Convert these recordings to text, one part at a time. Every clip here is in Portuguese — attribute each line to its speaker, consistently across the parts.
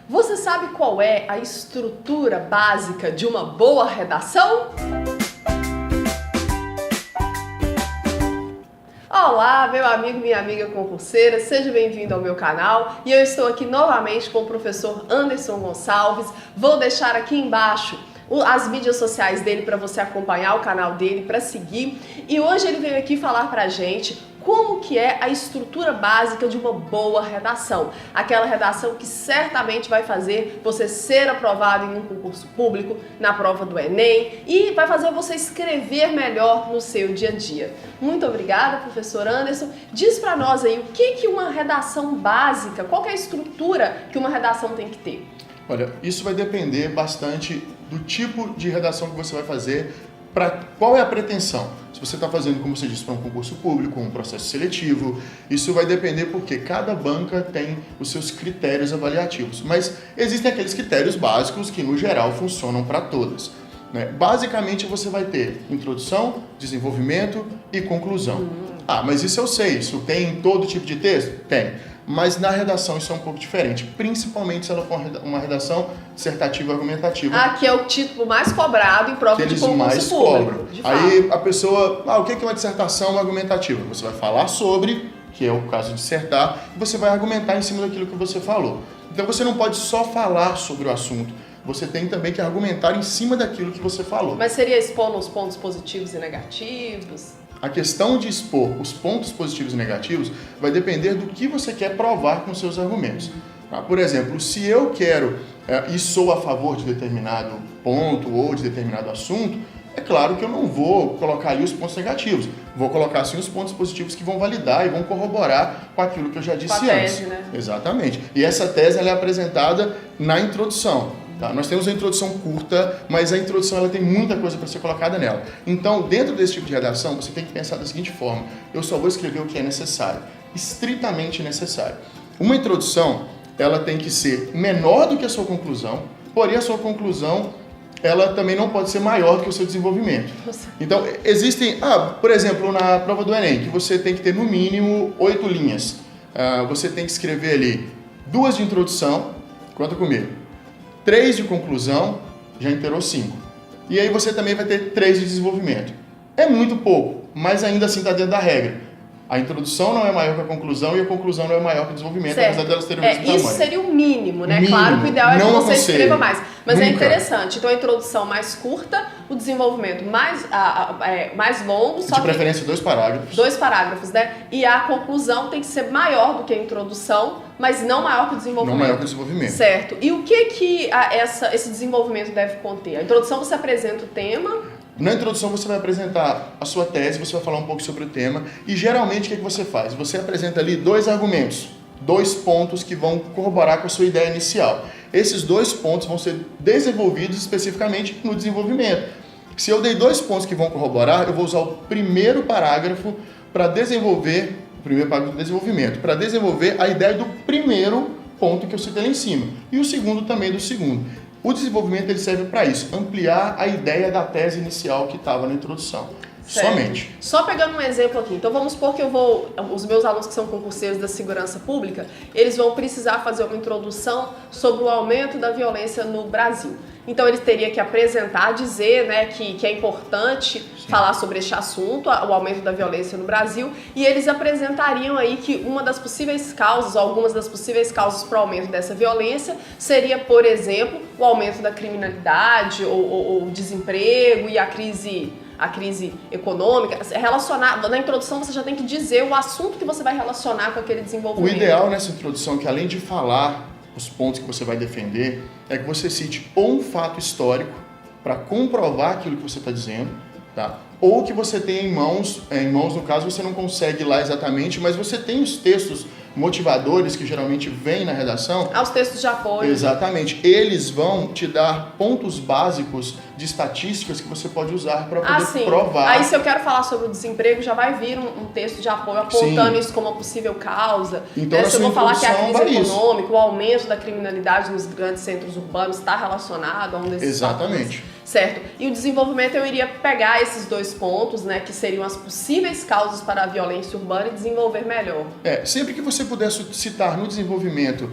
Speaker 1: Você sabe qual é a estrutura básica de uma boa redação? Olá, meu amigo, minha amiga concurseira, seja bem-vindo ao meu canal e eu estou aqui novamente com o professor Anderson Gonçalves. Vou deixar aqui embaixo as mídias sociais dele para você acompanhar o canal dele, para seguir. E hoje ele veio aqui falar pra gente como que é a estrutura básica de uma boa redação. Aquela redação que certamente vai fazer você ser aprovado em um concurso público, na prova do Enem, e vai fazer você escrever melhor no seu dia a dia. Muito obrigada, professor Anderson. Diz pra nós aí o que uma redação básica, qual que é a estrutura que uma redação tem que ter?
Speaker 2: Olha, isso vai depender bastante do tipo de redação que você vai fazer, para qual é a pretensão. Se você está fazendo, como você disse, para um concurso público, um processo seletivo, isso vai depender porque cada banca tem os seus critérios avaliativos. Mas existem aqueles critérios básicos que, no geral, funcionam para todas, né? Basicamente, você vai ter introdução, desenvolvimento e conclusão. Ah, mas isso eu sei, isso tem em todo tipo de texto? Tem. Mas na redação isso é um pouco diferente, principalmente se ela for uma redação dissertativa argumentativa.
Speaker 1: Ah, que é o título mais cobrado em prova de concurso público.
Speaker 2: Aí a pessoa, o que é uma dissertação argumentativa? Você vai falar sobre, que é o caso de dissertar, e você vai argumentar em cima daquilo que você falou. Então você não pode só falar sobre o assunto, você tem também que argumentar em cima daquilo que você falou.
Speaker 1: Mas seria expondo os pontos positivos e negativos?
Speaker 2: A questão de expor os pontos positivos e negativos vai depender do que você quer provar com seus argumentos. Por exemplo, se eu quero e sou a favor de determinado ponto ou de determinado assunto, é claro que eu não vou colocar ali os pontos negativos. Vou colocar sim os pontos positivos que vão validar e vão corroborar com aquilo que eu já disse antes.
Speaker 1: Tese, né?
Speaker 2: Exatamente. E essa tese ela é apresentada na introdução. Tá? Nós temos a introdução curta, mas a introdução ela tem muita coisa para ser colocada nela. Então, dentro desse tipo de redação, você tem que pensar da seguinte forma: eu só vou escrever o que é necessário, estritamente necessário. Uma introdução, ela tem que ser menor do que a sua conclusão, porém a sua conclusão, ela também não pode ser maior do que o seu desenvolvimento. Então, existem, por exemplo, na prova do Enem, que você tem que ter no mínimo 8 linhas. Você tem que escrever ali 2 de introdução, conta comigo. 3 de conclusão, já inteirou 5. E aí você também vai ter 3 de desenvolvimento. É muito pouco, mas ainda assim está dentro da regra. A introdução não é maior que a conclusão e a conclusão não é maior que o desenvolvimento,
Speaker 1: certo.
Speaker 2: Apesar delas terem o mesmo tamanho.
Speaker 1: Isso seria o mínimo, né?
Speaker 2: Mínimo.
Speaker 1: Claro que o ideal é que você escreva mais. Mas
Speaker 2: Nunca.
Speaker 1: É interessante. Então a introdução mais curta, o desenvolvimento mais longo. Só
Speaker 2: de preferência 2 parágrafos.
Speaker 1: 2 parágrafos, né? E a conclusão tem que ser maior do que a introdução, mas não maior que o desenvolvimento.
Speaker 2: Não maior que o desenvolvimento.
Speaker 1: Certo. E o que esse desenvolvimento deve conter? A introdução você apresenta o tema.
Speaker 2: Na introdução você vai apresentar a sua tese, você vai falar um pouco sobre o tema e geralmente o que você faz? Você apresenta ali 2 argumentos, 2 pontos que vão corroborar com a sua ideia inicial. Esses 2 pontos vão ser desenvolvidos especificamente no desenvolvimento. Se eu dei 2 pontos que vão corroborar, eu vou usar o primeiro parágrafo para desenvolver, o primeiro parágrafo do desenvolvimento, para desenvolver a ideia do primeiro ponto que eu citei lá em cima e o segundo também do segundo. O desenvolvimento ele serve para isso, ampliar a ideia da tese inicial que estava na introdução.
Speaker 1: Certo.
Speaker 2: Somente.
Speaker 1: Só pegando um exemplo aqui. Então vamos supor que os meus alunos que são concurseiros da segurança pública, eles vão precisar fazer uma introdução sobre o aumento da violência no Brasil. Então eles teriam que apresentar, dizer, né, que é importante falar sobre este assunto, o aumento da violência no Brasil, e eles apresentariam aí que uma das possíveis causas, algumas das possíveis causas para o aumento dessa violência seria, por exemplo, o aumento da criminalidade ou desemprego e a crise econômica. Na introdução você já tem que dizer o assunto que você vai relacionar com aquele desenvolvimento.
Speaker 2: O ideal nessa introdução é que, além de falar os pontos que você vai defender, é que você cite ou um fato histórico para comprovar aquilo que você está dizendo, tá? Ou que você tenha em mãos, no caso você não consegue ir lá exatamente, mas você tem os textos motivadores que geralmente vêm na redação.
Speaker 1: Os textos de apoio.
Speaker 2: Exatamente. Eles vão te dar pontos básicos de estatísticas que você pode usar para poder provar.
Speaker 1: Aí se eu quero falar sobre o desemprego, já vai vir um texto de apoio apontando isso como uma possível causa.
Speaker 2: Então,
Speaker 1: se eu vou falar que a crise econômica,
Speaker 2: isso.
Speaker 1: O aumento da criminalidade nos grandes centros urbanos está relacionado a um desses
Speaker 2: Exatamente.
Speaker 1: fatores. Certo. E o desenvolvimento eu iria pegar esses 2 pontos, né, que seriam as possíveis causas para a violência urbana e desenvolver melhor.
Speaker 2: Sempre que você puder citar no desenvolvimento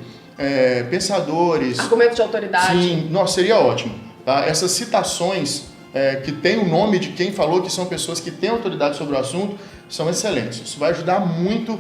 Speaker 2: pensadores.
Speaker 1: Argumento de autoridade.
Speaker 2: Sim, nossa, seria ótimo. Tá? Essas citações que tem o nome de quem falou, que são pessoas que têm autoridade sobre o assunto, são excelentes. Isso vai ajudar muito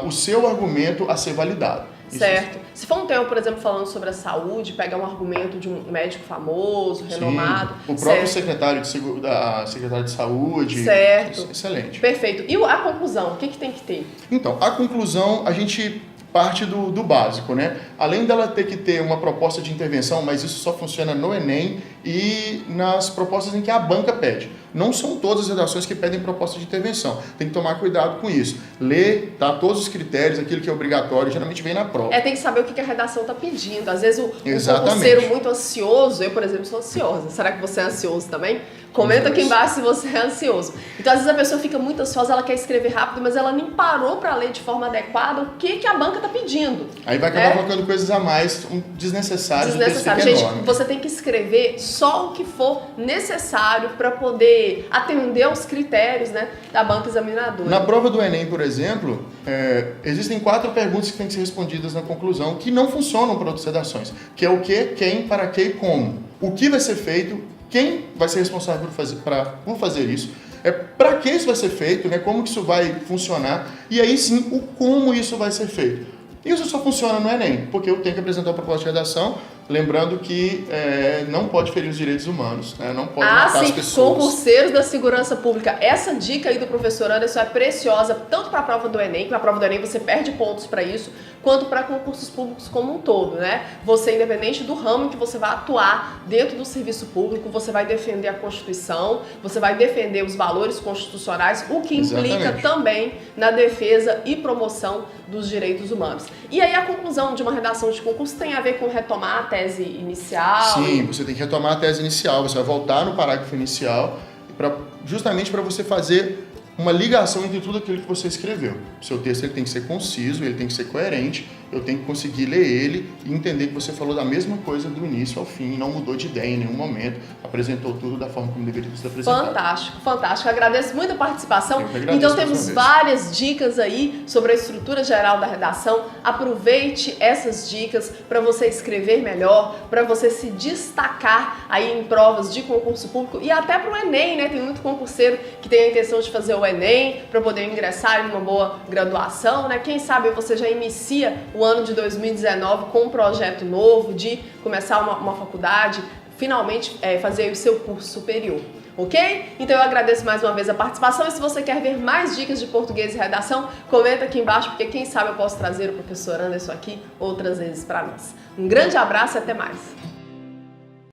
Speaker 2: o seu argumento a ser validado.
Speaker 1: Certo. Se for um tema, por exemplo, falando sobre a saúde, pegar um argumento de um médico famoso, renomado.
Speaker 2: Sim, o próprio secretário de saúde.
Speaker 1: Certo.
Speaker 2: Excelente.
Speaker 1: Perfeito. E a conclusão, o que tem que ter?
Speaker 2: Então, a conclusão, a gente parte do básico, né? Além dela ter que ter uma proposta de intervenção, mas isso só funciona no Enem e nas propostas em que a banca pede. Não são todas as redações que pedem proposta de intervenção. Tem que tomar cuidado com isso. Ler, tá, todos os critérios, aquilo que é obrigatório, geralmente vem na prova.
Speaker 1: Tem que saber o que a redação está pedindo. Às vezes o concurseiro muito ansioso, eu, por exemplo, sou ansiosa. Será que você é ansioso também? Comenta aqui embaixo se você é ansioso. Então, às vezes a pessoa fica muito ansiosa, ela quer escrever rápido, mas ela nem parou para ler de forma adequada o que a banca está pedindo.
Speaker 2: Aí vai acabar colocando coisas a mais, desnecessárias.
Speaker 1: Gente, você tem que escrever só o que for necessário para poder atender aos critérios, né, da banca examinadora.
Speaker 2: Na prova do Enem, por exemplo, existem 4 perguntas que têm que ser respondidas na conclusão que não funcionam para outras redações, que é o que, quem, para que e como. O que vai ser feito, quem vai ser responsável por fazer isso, para que isso vai ser feito, né, como que isso vai funcionar, e aí sim o como isso vai ser feito. Isso só funciona no Enem, porque eu tenho que apresentar uma proposta de redação, lembrando que não pode ferir os direitos humanos, né? Não pode matar as pessoas.
Speaker 1: Concurseiros da segurança pública. Essa dica aí do professor Anderson é preciosa, tanto para a prova do Enem, que na prova do Enem você perde pontos para isso, quanto para concursos públicos como um todo, né? Você, independente do ramo em que você vai atuar dentro do serviço público, você vai defender a Constituição, você vai defender os valores constitucionais, o que implica também na defesa e promoção dos direitos humanos. E aí a conclusão de uma redação de concurso tem a ver com retomar a tese inicial?
Speaker 2: Sim, você tem que retomar a tese inicial, você vai voltar no parágrafo inicial, justamente para você fazer uma ligação entre tudo aquilo que você escreveu. O seu texto ele tem que ser conciso, ele tem que ser coerente, eu tenho que conseguir ler ele e entender que você falou da mesma coisa do início ao fim, não mudou de ideia em nenhum momento, apresentou tudo da forma como deveria ser apresentado.
Speaker 1: Fantástico, fantástico. Agradeço muito a participação. Então temos várias dicas aí sobre a estrutura geral da redação. Aproveite essas dicas para você escrever melhor, para você se destacar aí em provas de concurso público e até para o Enem, né? Tem muito concurseiro que tem a intenção de fazer o Enem para poder ingressar em uma boa graduação, né? Quem sabe você já inicia o ano de 2019 com um projeto novo de começar uma faculdade, finalmente fazer o seu curso superior, ok? Então eu agradeço mais uma vez a participação e se você quer ver mais dicas de português e redação, comenta aqui embaixo, porque quem sabe eu posso trazer o professor Anderson aqui outras vezes para nós. Um grande abraço e até mais!